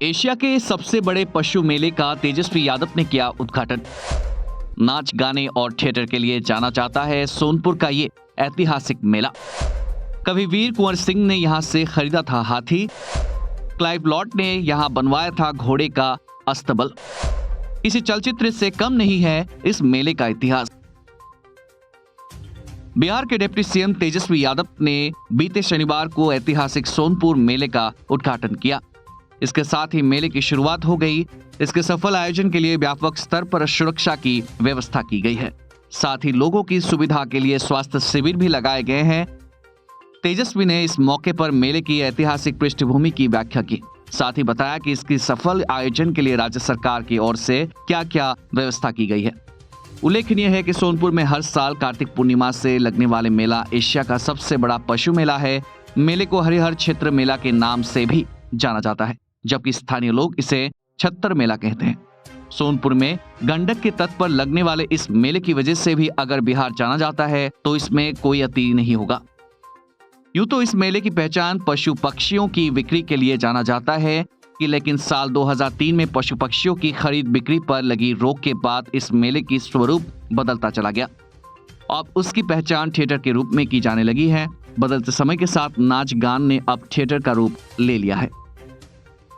Asia के सबसे बड़े पशु मेले का तेजस्वी यादव ने किया उद्घाटन। नाच गाने और थिएटर के लिए जाना जाता है सोनपुर का ये ऐतिहासिक मेला। कवि वीर कुंवर सिंह ने यहां से खरीदा था हाथी। क्लाइव लॉट ने यहां बनवाया था घोड़े का अस्तबल। किसी चलचित्र से कम नहीं है इस मेले का इतिहास। बिहार के डिप्टी सीएम तेजस्वी यादव ने बीते शनिवार को ऐतिहासिक सोनपुर मेले का उद्घाटन किया। इसके साथ ही मेले की शुरुआत हो गई। इसके सफल आयोजन के लिए व्यापक स्तर पर सुरक्षा की व्यवस्था की गई है। साथ ही लोगों की सुविधा के लिए स्वास्थ्य शिविर भी लगाए गए हैं। तेजस्वी ने इस मौके पर मेले की ऐतिहासिक पृष्ठभूमि की व्याख्या की। साथ ही बताया कि इसकी सफल आयोजन के लिए राज्य सरकार की ओर से क्या क्या व्यवस्था की गई है। उल्लेखनीय है कि सोनपुर में हर साल कार्तिक पूर्णिमा से लगने वाले मेला एशिया का सबसे बड़ा पशु मेला है। मेले को हरिहर क्षेत्र मेला के नाम से भी जाना जाता है, जबकि स्थानीय लोग इसे छत्तर मेला कहते हैं। सोनपुर में गंडक के तट पर लगने वाले इस मेले की वजह से भी अगर बिहार जाना जाता है तो इसमें कोई अति नहीं होगा। यूं तो इस मेले की पहचान पशु पक्षियों की बिक्री के लिए जाना जाता है कि लेकिन साल 2003 में पशु पक्षियों की खरीद बिक्री पर लगी रोक के बाद इस मेले की स्वरूप बदलता चला गया। अब उसकी पहचान थिएटर के रूप में की जाने लगी है। बदलते समय के साथ नाच गान ने अब थिएटर का रूप ले लिया है।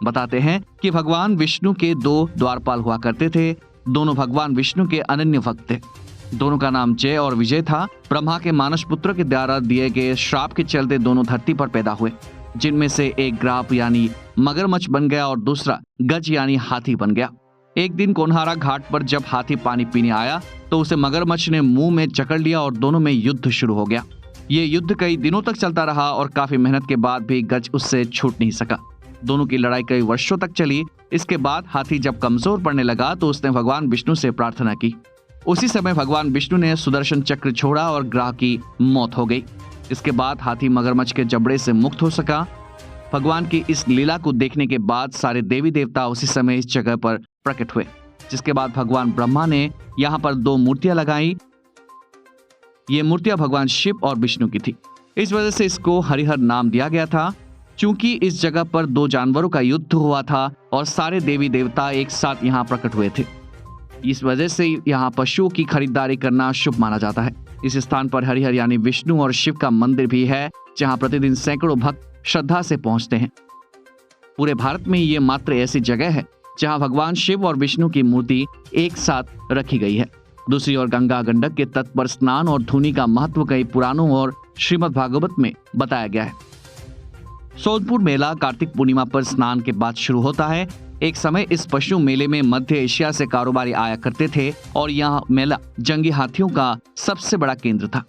बताते हैं कि भगवान विष्णु के दो द्वारपाल हुआ करते थे। दोनों भगवान विष्णु के अनन्य भक्त थे। दोनों का नाम जय और विजय था। ब्रह्मा के मानस पुत्र के द्वारा दिए गए श्राप के चलते दोनों धरती पर पैदा हुए, जिनमें से एक ग्राप यानी मगरमच्छ बन गया और दूसरा गज यानी हाथी बन गया। एक दिन कोनहारा घाट पर जब हाथी पानी पीने आया तो उसे मगरमच्छ ने मुंह में जकड़ लिया और दोनों में युद्ध शुरू हो गया। ये युद्ध कई दिनों तक चलता रहा और काफी मेहनत के बाद भी गज उससे छूट नहीं सका। दोनों की लड़ाई कई वर्षों तक चली। इसके बाद हाथी जब कमजोर पड़ने लगा तो उसने भगवान विष्णु से प्रार्थना की। उसी समय भगवान विष्णु ने सुदर्शन चक्र छोड़ा और ग्राह की मौत हो गई। इसके बाद हाथी मगरमच्छ के जबड़े से मुक्त हो सका। भगवान की इस लीला को देखने के बाद सारे देवी देवता उसी समय इस जगह पर प्रकट हुए, जिसके बाद भगवान ब्रह्मा ने यहाँ पर दो मूर्तियां लगाई। ये मूर्तियां भगवान शिव और विष्णु की थी। इस वजह से इसको हरिहर नाम दिया गया था। चूंकि इस जगह पर दो जानवरों का युद्ध हुआ था और सारे देवी देवता एक साथ यहाँ प्रकट हुए थे, इस वजह से यहाँ पशुओं की खरीदारी करना शुभ माना जाता है। इस स्थान पर हरिहर यानी विष्णु और शिव का मंदिर भी है, जहाँ प्रतिदिन सैकड़ों भक्त श्रद्धा से पहुंचते हैं। पूरे भारत में ये मात्र ऐसी जगह है जहाँ भगवान शिव और विष्णु की मूर्ति एक साथ रखी गई है। दूसरी ओर गंगा गंडक के तट पर स्नान और धुनी का महत्व कई पुराणों और श्रीमद् भागवत में बताया गया है। सोनपुर मेला कार्तिक पूर्णिमा पर स्नान के बाद शुरू होता है। एक समय इस पशु मेले में मध्य एशिया से कारोबारी आया करते थे और यह मेला जंगी हाथियों का सबसे बड़ा केंद्र था।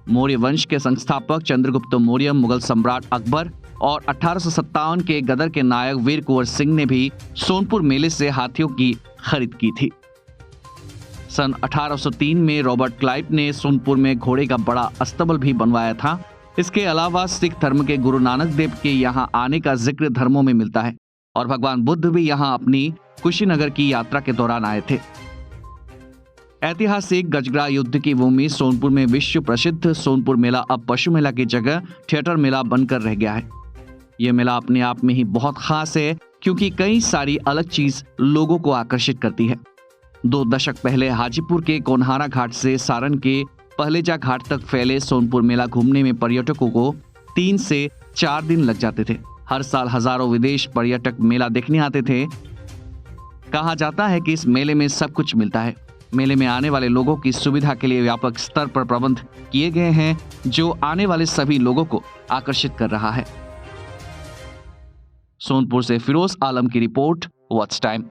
मौर्य वंश के संस्थापक चंद्रगुप्त मौर्य, मुगल सम्राट अकबर और 1857 के गदर के नायक वीर कुंवर सिंह ने भी सोनपुर मेले से हाथियों की खरीद की थी। सन 1803 में रॉबर्ट क्लाइव ने सोनपुर में घोड़े का बड़ा अस्तबल भी बनवाया था। इसके अलावा सिख धर्म के गुरु नानक देव के यहाँ आने का जिक्र धर्मों में मिलता है और भगवान बुद्ध भी यहाँ अपनी कुशीनगर की यात्रा के दौरान आए थे। ऐतिहासिक गजग्रा युद्ध की भूमि सोनपुर में विश्व प्रसिद्ध सोनपुर मेला अब पशु मेला की जगह थिएटर मेला बनकर रह गया है। यह मेला अपने आप में ही बहुत खास है, क्योंकि कई सारी अलग चीज लोगों को आकर्षित करती है। 2 दशक पहले हाजीपुर के कोनहारा घाट से सारण के पहलेजा घाट तक फैले सोनपुर मेला घूमने में पर्यटकों को 3 से 4 दिन लग जाते थे। हर साल हजारों विदेश पर्यटक मेला देखने आते थे। कहा जाता है कि इस मेले में सब कुछ मिलता है। मेले में आने वाले लोगों की सुविधा के लिए व्यापक स्तर पर प्रबंध किए गए हैं, जो आने वाले सभी लोगों को आकर्षित कर रहा है। सोनपुर से फिरोज आलम की रिपोर्ट, वॉच टाइम।